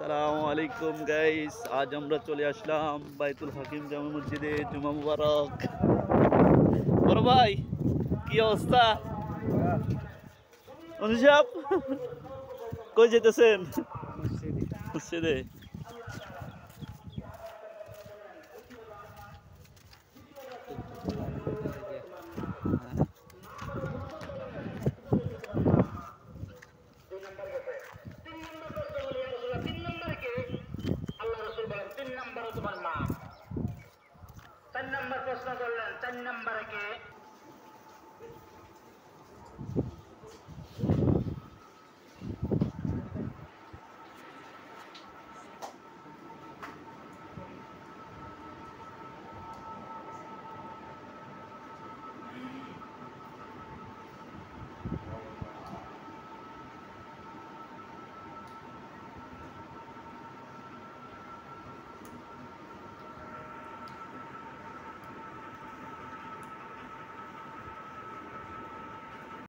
আসসালামু আলাইকুম গাইস, আজ আমরা চলে আসলাম বাইতুল হাকিম জামে মসজিদে। জুমা মুবারক। বড় ভাই, কি অবস্থা? অনুসাব কই যেতেছেন? মসজিদে। প্রশ্ন করলেন 4 নম্বরে কে?